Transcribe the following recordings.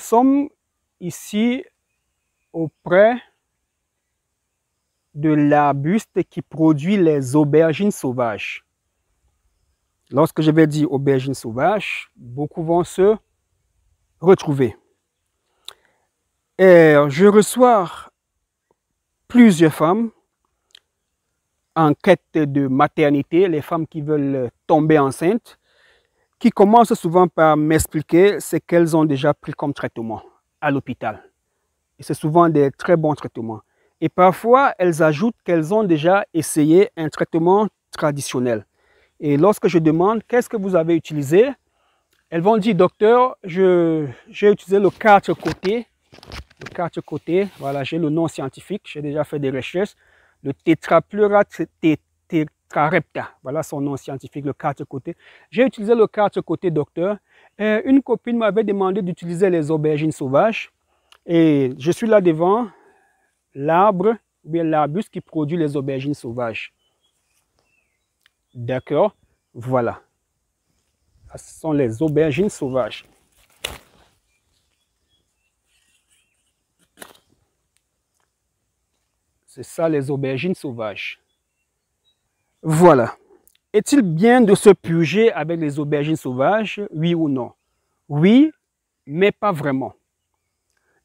sommes ici auprès de l'arbuste qui produit les aubergines sauvages. Lorsque je vais dire aubergines sauvages, beaucoup vont se retrouver. Et je reçois plusieurs femmes en quête de maternité, les femmes qui veulent tomber enceintes, qui commencent souvent par m'expliquer ce qu'elles ont déjà pris comme traitement à l'hôpital. Et c'est souvent des très bons traitements. Et parfois, elles ajoutent qu'elles ont déjà essayé un traitement traditionnel. Et lorsque je demande « Qu'est-ce que vous avez utilisé ?» Elles vont dire « Docteur, j'ai utilisé le 4 côtés. » Le 4 côtés, voilà, j'ai le nom scientifique, j'ai déjà fait des recherches. Le Tetrapleura tetrarepta, voilà son nom scientifique, le 4 côtés. J'ai utilisé le 4 côtés, docteur. Une copine m'avait demandé d'utiliser les aubergines sauvages. Et je suis là devant l'arbre, ou bien l'arbuste qui produit les aubergines sauvages. D'accord, voilà. Ce sont les aubergines sauvages. C'est ça les aubergines sauvages. Voilà. Est-il bien de se purger avec les aubergines sauvages, oui ou non? Oui, mais pas vraiment.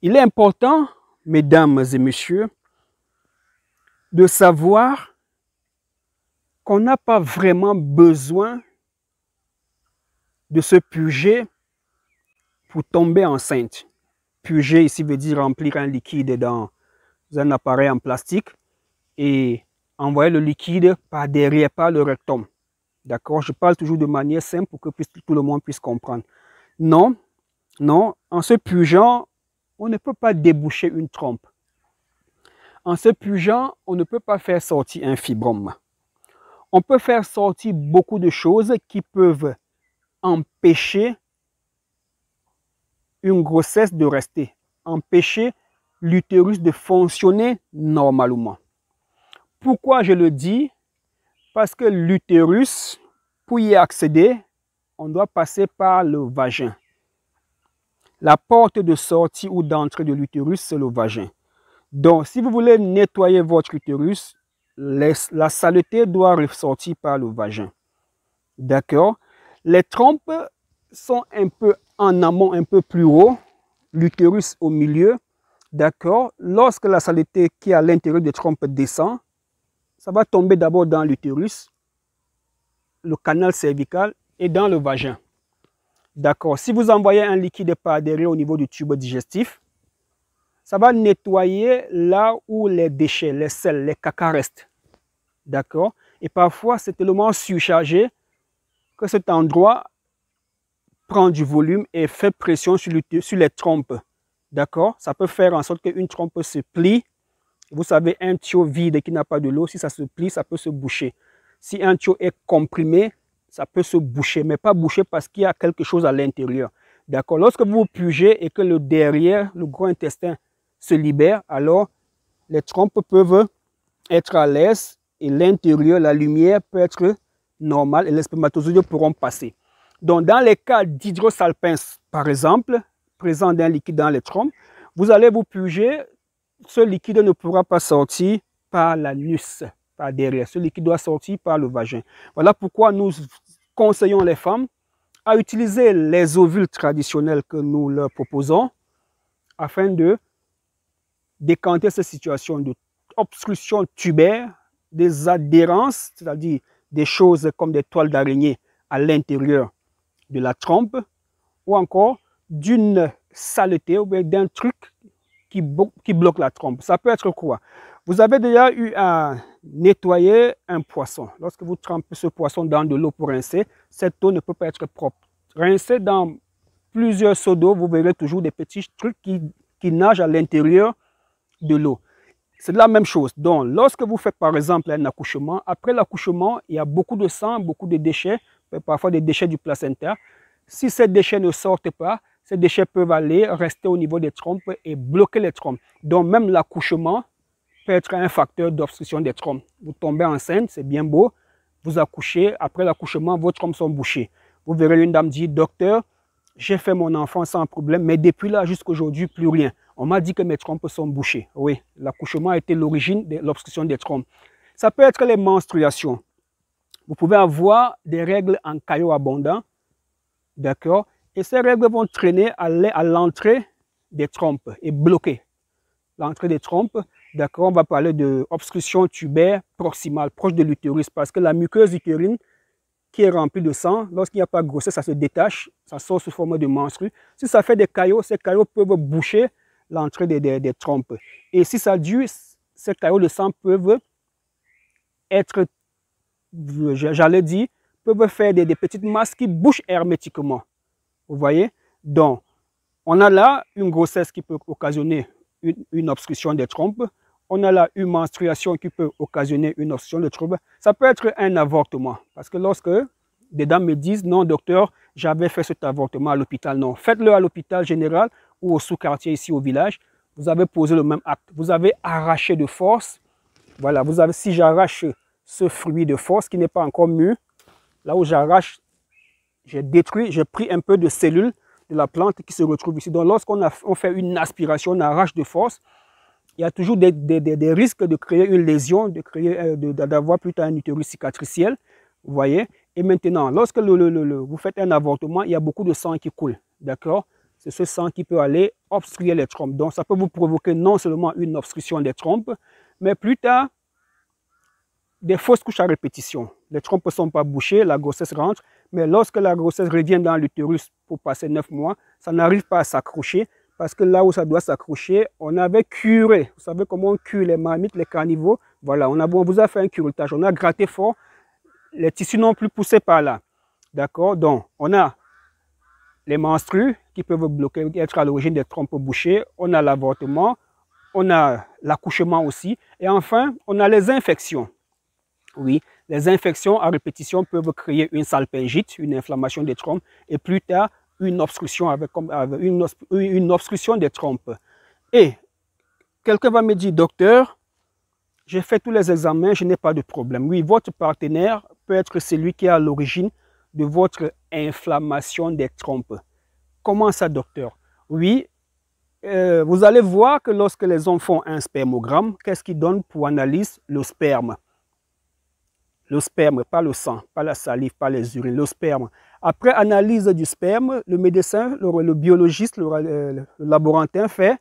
Il est important, mesdames et messieurs, de savoir qu'on n'a pas vraiment besoin de se purger pour tomber enceinte. Purger ici veut dire remplir un liquide dans un appareil en plastique et envoyer le liquide par derrière, par le rectum. D'accord? Je parle toujours de manière simple pour que tout le monde puisse comprendre. Non, non, en se purgeant, on ne peut pas déboucher une trompe. En se purgeant, on ne peut pas faire sortir un fibrome. On peut faire sortir beaucoup de choses qui peuvent empêcher une grossesse de rester, empêcher l'utérus de fonctionner normalement. Pourquoi je le dis? Parce que l'utérus, pour y accéder, on doit passer par le vagin. La porte de sortie ou d'entrée de l'utérus, c'est le vagin. Donc, si vous voulez nettoyer votre utérus, la saleté doit ressortir par le vagin. D'accord? Les trompes sont un peu en amont, un peu plus haut, l'utérus au milieu. D'accord? Lorsque la saleté qui est à l'intérieur des trompes descend, ça va tomber d'abord dans l'utérus, le canal cervical et dans le vagin. D'accord? Si vous envoyez un liquide par derrière au niveau du tube digestif, ça va nettoyer là où les déchets, les sels, les caca restent. D'accord? Et parfois, c'est tellement surchargé que cet endroit prend du volume et fait pression sur les trompes. D'accord? Ça peut faire en sorte qu'une trompe se plie. Vous savez, un tuyau vide qui n'a pas de l'eau, si ça se plie, ça peut se boucher. Si un tuyau est comprimé, ça peut se boucher, mais pas boucher parce qu'il y a quelque chose à l'intérieur. D'accord? Lorsque vous purgez et que le derrière, le gros intestin se libère, alors les trompes peuvent être à l'aise et l'intérieur, la lumière peut être normale et les spermatozoïdes pourront passer. Donc, dans les cas d'hydrosalpince, par exemple, présent d'un liquide dans les trompes, vous allez vous purger, ce liquide ne pourra pas sortir par l'anus, par derrière. Ce liquide doit sortir par le vagin. Voilà pourquoi nous conseillons les femmes à utiliser les ovules traditionnels que nous leur proposons afin de décanter cette situation d'obstruction tubaire, des adhérences, c'est-à-dire des choses comme des toiles d'araignée à l'intérieur de la trompe, ou encore d'une saleté ou bien d'un truc qui bloque la trompe. Ça peut être quoi? Vous avez déjà eu à nettoyer un poisson. Lorsque vous trempez ce poisson dans de l'eau pour rincer, cette eau ne peut pas être propre. Rincez dans plusieurs seaux d'eau, vous verrez toujours des petits trucs qui nagent à l'intérieur de l'eau. C'est la même chose. Donc, lorsque vous faites par exemple un accouchement, après l'accouchement, il y a beaucoup de sang, beaucoup de déchets, parfois des déchets du placenta. Si ces déchets ne sortent pas, ces déchets peuvent aller rester au niveau des trompes et bloquer les trompes. Donc, même l'accouchement peut être un facteur d'obstruction des trompes. Vous tombez enceinte, c'est bien beau. Vous accouchez, après l'accouchement, vos trompes sont bouchées. Vous verrez une dame dire, docteur, j'ai fait mon enfant sans problème, mais depuis là jusqu'à aujourd'hui, plus rien. On m'a dit que mes trompes sont bouchées. Oui, l'accouchement a été l'origine de l'obstruction des trompes. Ça peut être les menstruations. Vous pouvez avoir des règles en caillots abondants, d'accord? Et ces règles vont traîner à l'entrée des trompes et bloquer l'entrée des trompes. D'accord, on va parler d'obstruction tubaire proximale, proche de l'utérus, parce que la muqueuse utérine qui est remplie de sang, lorsqu'il n'y a pas de grossesse, ça se détache, ça sort sous forme de menstrues. Si ça fait des caillots, ces caillots peuvent boucher l'entrée des trompes. Et si ça dure, ces caillots de sang peuvent être, j'allais dire, peuvent faire des petites masses qui bouchent hermétiquement. Vous voyez? Donc, on a là une grossesse qui peut occasionner une obstruction des trompes. On a là une menstruation qui peut occasionner une obstruction des trompes. Ça peut être un avortement. Parce que lorsque des dames me disent, non docteur, j'avais fait cet avortement à l'hôpital. Non, faites-le à l'hôpital général ou au sous-quartier ici au village. Vous avez posé le même acte. Vous avez arraché de force. Voilà, si j'arrache ce fruit de force qui n'est pas encore mûr, là où j'arrache, j'ai détruit, j'ai pris un peu de cellules de la plante qui se retrouve ici. Donc, lorsqu'on fait une aspiration, on arrache de force, il y a toujours des risques de créer une lésion, d'avoir plutôt un utérus cicatriciel. Vous voyez? Et maintenant, lorsque vous faites un avortement, il y a beaucoup de sang qui coule. D'accord? C'est ce sang qui peut aller obstruer les trompes. Donc, ça peut vous provoquer non seulement une obstruction des trompes, mais plus tard, des fausses couches à répétition. Les trompes ne sont pas bouchées, la grossesse rentre, mais lorsque la grossesse revient dans l'utérus pour passer 9 mois, ça n'arrive pas à s'accrocher parce que là où ça doit s'accrocher, on avait curé. Vous savez comment on cure les marmites, les carnivores? Voilà, on vous a fait un curetage, on a gratté fort, les tissus n'ont plus poussé par là. D'accord? Donc, on a les menstrues qui peuvent bloquer, être à l'origine des trompes bouchées, on a l'avortement, on a l'accouchement aussi, et enfin, on a les infections. Oui, les infections à répétition peuvent créer une salpingite, une inflammation des trompes, et plus tard, une obstruction, une obstruction des trompes. Et quelqu'un va me dire, docteur, j'ai fait tous les examens, je n'ai pas de problème. Oui, votre partenaire peut être celui qui est à l'origine de votre inflammation des trompes. Comment ça, docteur? Oui, vous allez voir que lorsque les hommes font un spermogramme, qu'est-ce qu'ils donnent pour analyse? Le sperme. Le sperme, pas le sang, pas la salive, pas les urines, le sperme. Après analyse du sperme, le médecin, le biologiste, le laborantin fait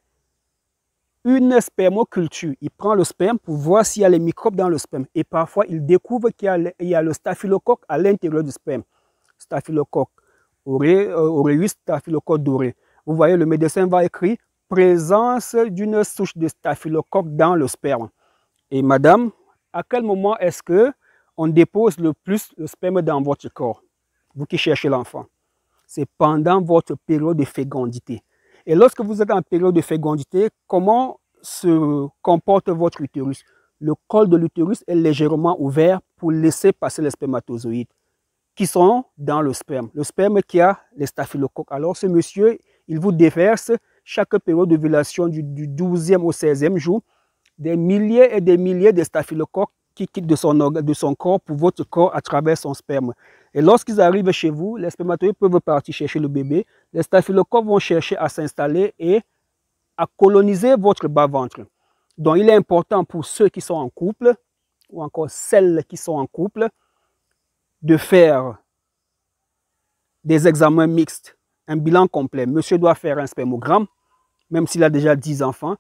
une spermoculture. Il prend le sperme pour voir s'il y a les microbes dans le sperme. Et parfois, il découvre qu'il y a le staphylocoque à l'intérieur du sperme. Staphylocoque aureus, staphylocoque doré. Vous voyez, le médecin va écrire présence d'une souche de staphylocoque dans le sperme. Et madame, à quel moment est-ce que on dépose le plus le sperme dans votre corps, vous qui cherchez l'enfant? C'est pendant votre période de fécondité. Et lorsque vous êtes en période de fécondité, comment se comporte votre utérus? Le col de l'utérus est légèrement ouvert pour laisser passer les spermatozoïdes qui sont dans le sperme. Le sperme qui a les staphylocoques. Alors ce monsieur, il vous déverse chaque période d'ovulation du 12e au 16e jour des milliers et des milliers de staphylocoques qui quittent de son corps pour votre corps à travers son sperme. Et lorsqu'ils arrivent chez vous, les spermatozoïdes peuvent partir chercher le bébé. Les staphylocoques vont chercher à s'installer et à coloniser votre bas-ventre. Donc, il est important pour ceux qui sont en couple, ou encore celles qui sont en couple, de faire des examens mixtes, un bilan complet. Monsieur doit faire un spermogramme, même s'il a déjà 10 enfants.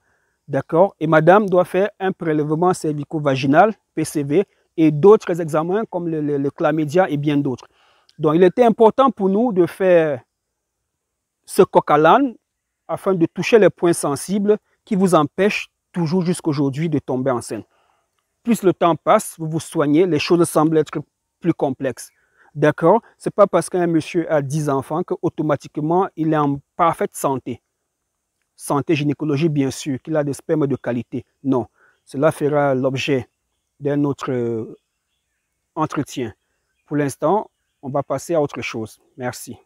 D'accord? Et madame doit faire un prélèvement cervico-vaginal, PCV, et d'autres examens comme le chlamydia et bien d'autres. Donc, il était important pour nous de faire ce coq à l'âne afin de toucher les points sensibles qui vous empêchent toujours jusqu'aujourd'hui de tomber enceinte. Plus le temps passe, vous vous soignez, les choses semblent être plus complexes. D'accord? Ce n'est pas parce qu'un monsieur a 10 enfants qu'automatiquement il est en parfaite santé. Santé, gynécologie, bien sûr, qu'il a des spermes de qualité. Non, cela fera l'objet d'un autre entretien. Pour l'instant, on va passer à autre chose. Merci.